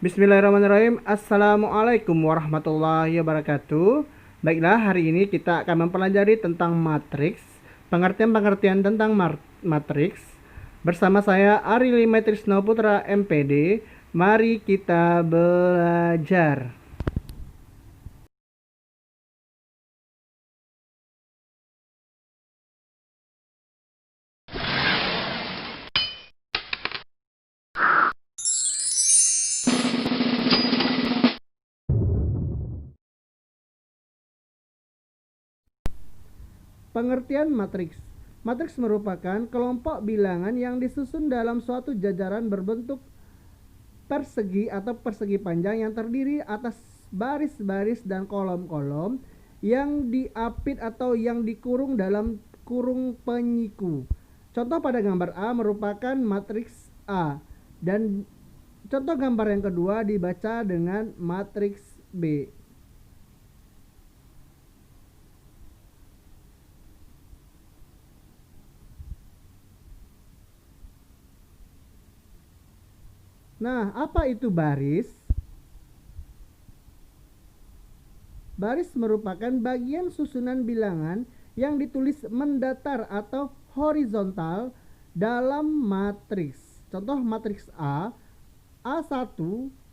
Bismillahirrahmanirrahim. Assalamualaikum warahmatullahi wabarakatuh. Baiklah, hari ini kita akan mempelajari tentang matriks, pengertian-pengertian tentang matriks. Bersama saya Ari Limetrisno Putra MPD. Mari kita belajar. Pengertian matriks. Matriks merupakan kelompok bilangan yang disusun dalam suatu jajaran berbentuk persegi atau persegi panjang yang terdiri atas baris-baris dan kolom-kolom yang diapit atau yang dikurung dalam kurung penyiku. Contoh pada gambar A merupakan matriks A dan contoh gambar yang kedua dibaca dengan matriks B. Nah, apa itu baris? Baris merupakan bagian susunan bilangan yang ditulis mendatar atau horizontal dalam matriks. Contoh matriks A, A1,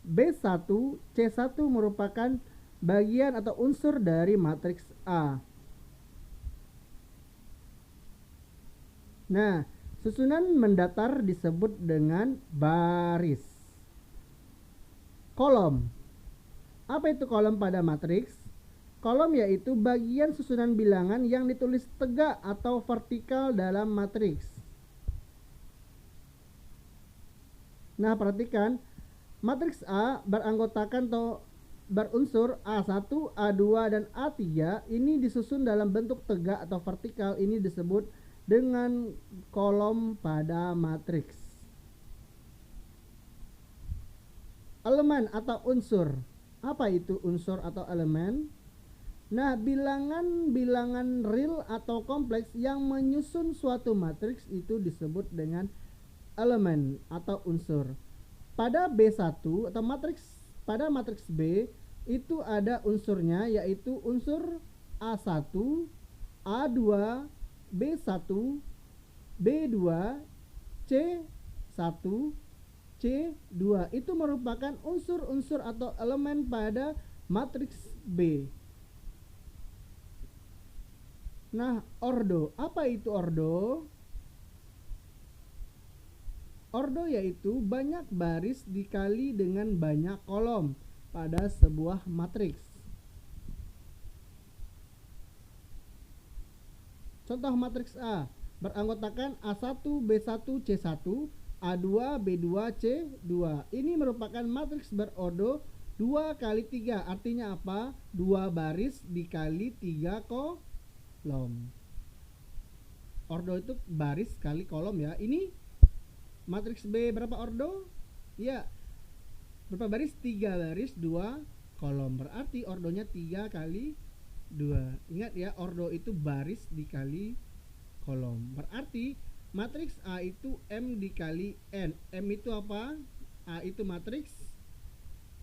B1, C1 merupakan bagian atau unsur dari matriks A. Nah, susunan mendatar disebut dengan baris. Kolom. Apa itu kolom pada matriks? Kolom yaitu bagian susunan bilangan yang ditulis tegak atau vertikal dalam matriks. Nah, perhatikan, matriks A beranggotakan atau berunsur A1, A2, dan A3. Ini disusun dalam bentuk tegak atau vertikal. Ini disebut dengan kolom pada matriks. Elemen atau unsur. Apa itu unsur atau elemen? Nah, bilangan-bilangan real atau kompleks yang menyusun suatu matriks itu disebut dengan elemen atau unsur. Pada B1 atau pada matriks B itu ada unsurnya, yaitu unsur A1, A2, B1, B2, C1, C2. Itu merupakan unsur-unsur atau elemen pada matriks B. Nah, ordo. Apa itu ordo? Ordo yaitu banyak baris dikali dengan banyak kolom pada sebuah matriks. Contoh matriks A beranggotakan A1, B1, C1, A2, B2, C2. Ini merupakan matriks berordo 2 kali 3. Artinya apa? 2 baris dikali 3 kolom. Ordo itu baris kali kolom ya. Ini matriks B berapa ordo? Ya, berapa baris? 3 baris 2 kolom. Berarti ordonya 3 kali 2. Ingat ya, ordo itu baris dikali kolom. Berarti matriks A itu M dikali N. M itu apa? A itu matriks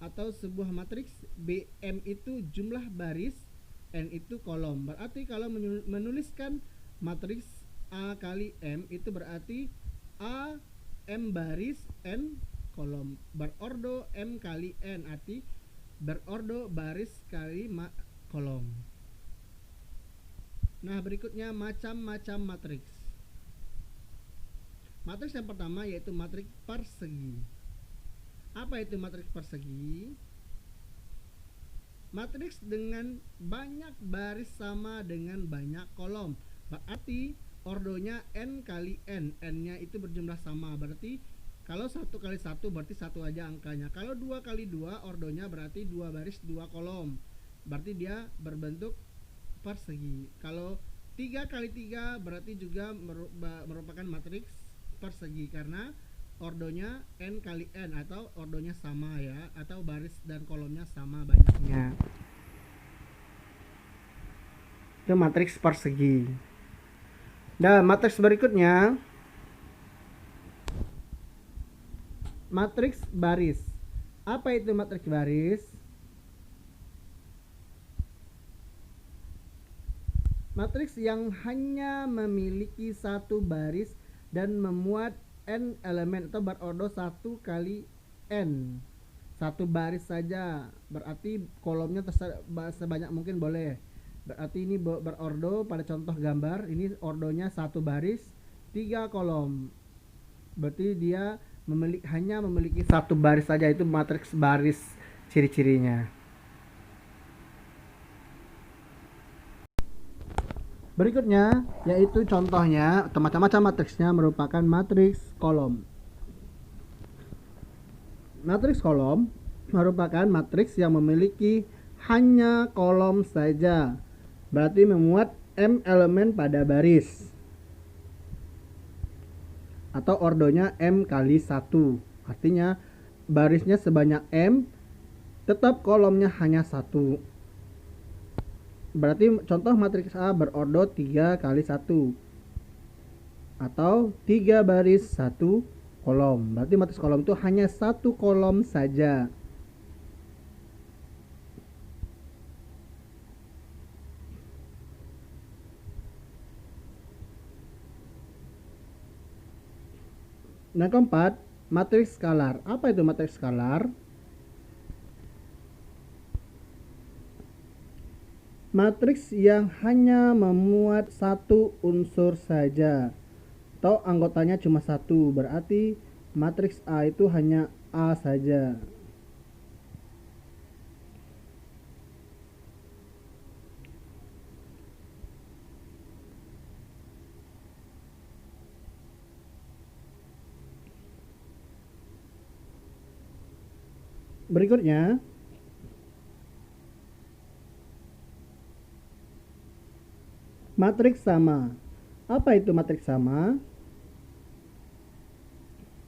atau sebuah matriks. BM itu jumlah baris, N itu kolom. Berarti kalau menuliskan matriks A kali M itu berarti A M baris, N kolom. Berordo M kali N, arti berordo baris kali kolom. Nah, berikutnya macam-macam matriks. Matriks yang pertama yaitu matriks persegi. Apa itu matriks persegi? Matriks dengan banyak baris sama dengan banyak kolom. Berarti ordonya N kali N. N-nya itu berjumlah sama. Berarti kalau 1 kali 1 berarti 1 aja angkanya. Kalau 2 kali 2 ordonya berarti 2 baris 2 kolom. Berarti dia berbentuk persegi. Kalau 3 kali 3 berarti juga merupakan matriks persegi karena ordonya N kali N atau ordonya sama ya, atau baris dan kolomnya sama banyaknya. Itu matriks persegi. Dan matriks berikutnya matriks baris. Apa itu matriks baris? Matriks yang hanya memiliki satu baris dan memuat n elemen atau berordo 1 kali n. Satu baris saja, berarti kolomnya sebanyak mungkin boleh. Berarti ini berordo pada contoh gambar, ini ordonya satu baris 3 kolom. Berarti dia hanya memiliki satu baris saja, itu matriks baris ciri-cirinya. Berikutnya yaitu contohnya, macam-macam matriksnya merupakan matriks kolom. Matriks kolom merupakan matriks yang memiliki hanya kolom saja, berarti memuat m elemen pada baris, atau ordonya m kali 1. Artinya barisnya sebanyak m, tetap kolomnya hanya 1. Berarti contoh matriks A berordo 3 kali 1, atau 3 baris 1 kolom. Berarti matriks kolom itu hanya satu kolom saja. Nah, keempat, matriks skalar. Apa itu matriks skalar? Matriks yang hanya memuat satu unsur saja, atau anggotanya cuma satu, berarti matriks A itu hanya A saja. Berikutnya, matriks sama. Apa itu matriks sama?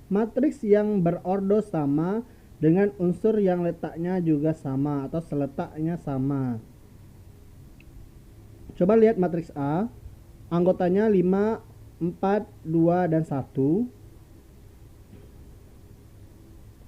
Matriks yang berordo sama dengan unsur yang letaknya juga sama atau seletaknya sama. Coba lihat matriks A. Anggotanya 5, 4, 2, dan 1.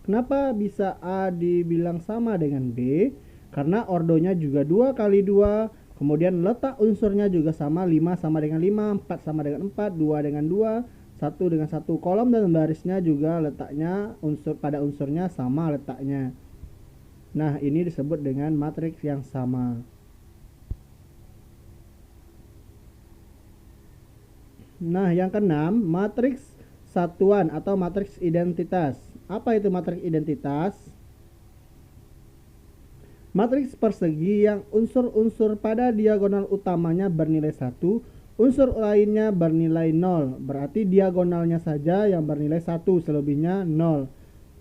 Kenapa bisa A dibilang sama dengan B? Karena ordonya juga 2 kali 2, kemudian letak unsurnya juga sama, 5 sama dengan 5, 4 sama dengan 4, 2 dengan 2, 1 dengan 1. Kolom dan barisnya juga letaknya pada unsurnya sama letaknya. Nah, ini disebut dengan matriks yang sama. Nah, yang keenam, matriks satuan atau matriks identitas. Apa itu matriks identitas? Matriks persegi yang unsur-unsur pada diagonal utamanya bernilai 1, unsur lainnya bernilai 0. Berarti diagonalnya saja yang bernilai 1, selebihnya 0.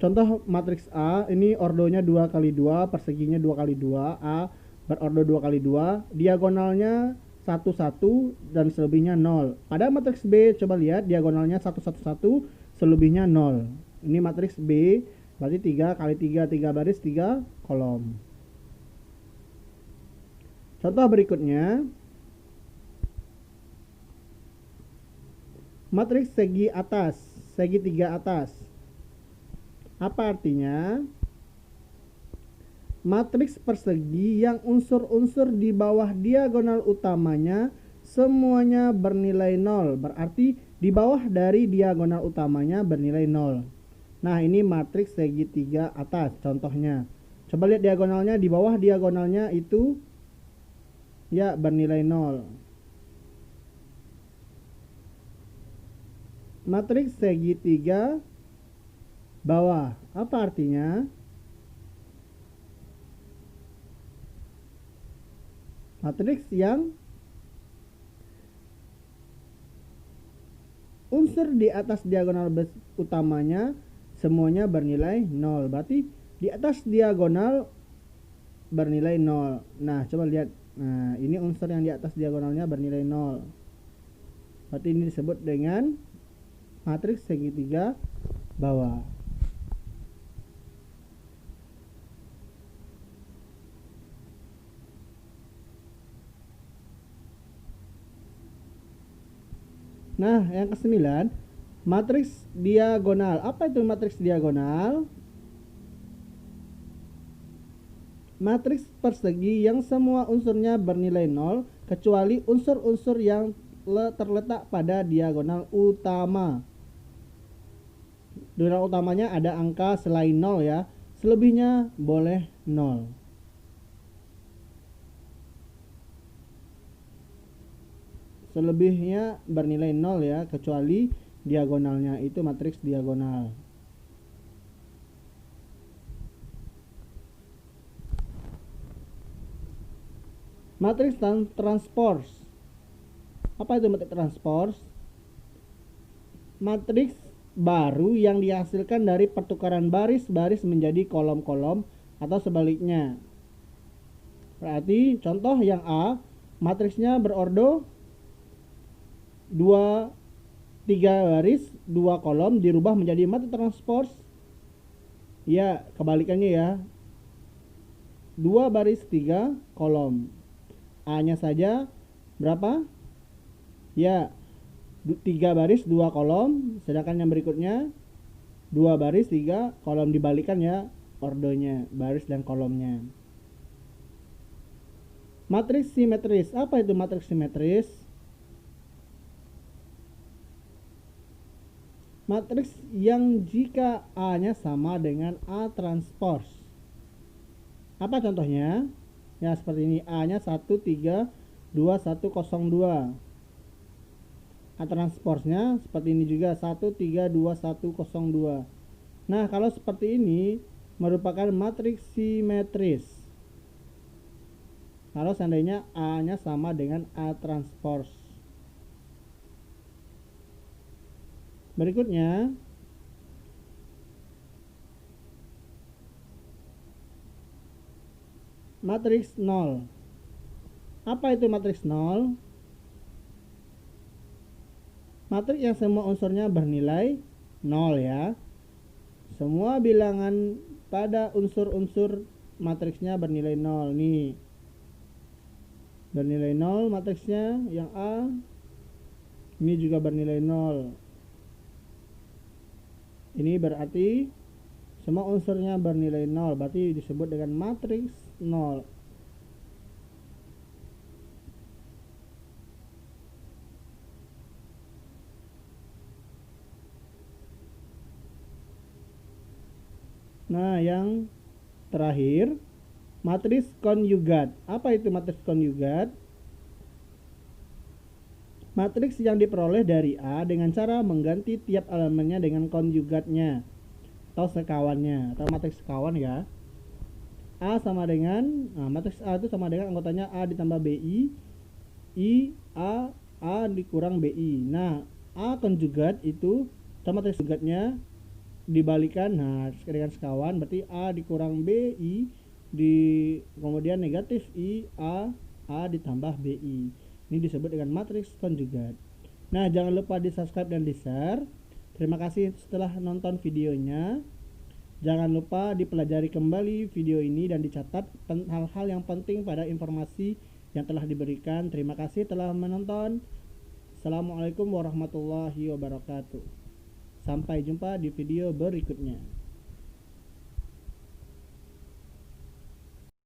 Contoh matriks A, ini ordonya 2 kali 2, perseginya 2 kali 2, A berordo 2 kali 2, diagonalnya 1, 1, dan selebihnya 0. Pada matriks B, coba lihat diagonalnya 1, 1, 1, selebihnya 0. Ini matriks B, berarti 3 kali 3, 3 baris, 3 kolom. Contoh berikutnya, matriks segi atas, segi 3 atas. Apa artinya? Matriks persegi yang unsur-unsur di bawah diagonal utamanya semuanya bernilai 0. Berarti di bawah dari diagonal utamanya bernilai 0. Nah, ini matriks segi 3 atas contohnya. Coba lihat diagonalnya, di bawah diagonalnya itu ya bernilai 0. Matriks segi 3 bawah. Apa artinya? Matriks yang unsur di atas diagonal utamanya semuanya bernilai 0. Berarti di atas diagonal bernilai 0. Nah, coba lihat. Nah, ini unsur yang di atas diagonalnya bernilai 0. Berarti ini disebut dengan matriks segi 3 bawah. Nah, yang ke-9, matriks diagonal. Apa itu matriks diagonal? Matriks persegi yang semua unsurnya bernilai 0 kecuali unsur-unsur yang terletak pada diagonal utama. Diagonal utamanya ada angka selain 0 ya. Selebihnya boleh 0. Selebihnya bernilai 0 ya, kecuali diagonalnya itu matriks diagonal. Matriks transpose. Apa itu matriks transpose? Matriks baru yang dihasilkan dari pertukaran baris-baris menjadi kolom-kolom atau sebaliknya. Berarti contoh yang A, matriksnya berordo 2, 3 baris, 2 kolom dirubah menjadi matriks transpose. Ya, kebalikannya ya. 2 baris, 3 kolom. A-nya saja berapa? Ya, 3 baris 2 kolom, sedangkan yang berikutnya 2 baris 3 kolom, dibalikan ya ordonya, baris dan kolomnya. Matriks simetris. Apa itu matriks simetris? Matriks yang jika A-nya sama dengan A transpose. Apa contohnya? Ya seperti ini, A-nya 1, 3, 2, 1, 0, 2. A transposnya seperti ini juga, 1, 3, 2, 1, 0, 2. Nah, kalau seperti ini merupakan matriks simetris. Kalau seandainya A-nya sama dengan A transpose. Berikutnya, matriks 0. Apa itu matriks 0? Matriks yang semua unsurnya bernilai 0 ya. Semua bilangan pada unsur-unsur matriksnya bernilai 0. Nih, bernilai 0 matriksnya yang A. Ini juga bernilai 0. Ini berarti semua unsurnya bernilai 0. Berarti disebut dengan matriks 0. Nah, yang terakhir, matriks konjugat. Apa itu matriks konjugat? Matriks yang diperoleh dari A dengan cara mengganti tiap elemennya dengan konjugatnya atau sekawannya, atau matriks sekawan ya. A sama dengan, matriks A itu sama dengan anggotanya A ditambah BI, I, A dikurang BI. Nah, A konjugat itu, atau matriks konjugatnya dibalikan, nah dengan sekawan, berarti A dikurang BI, kemudian negatif I, A ditambah BI. Ini disebut dengan matriks konjugat. Nah, jangan lupa di subscribe dan di share. Terima kasih setelah nonton videonya. Jangan lupa dipelajari kembali video ini dan dicatat hal-hal yang penting pada informasi yang telah diberikan. Terima kasih telah menonton. Assalamualaikum warahmatullahi wabarakatuh. Sampai jumpa di video berikutnya.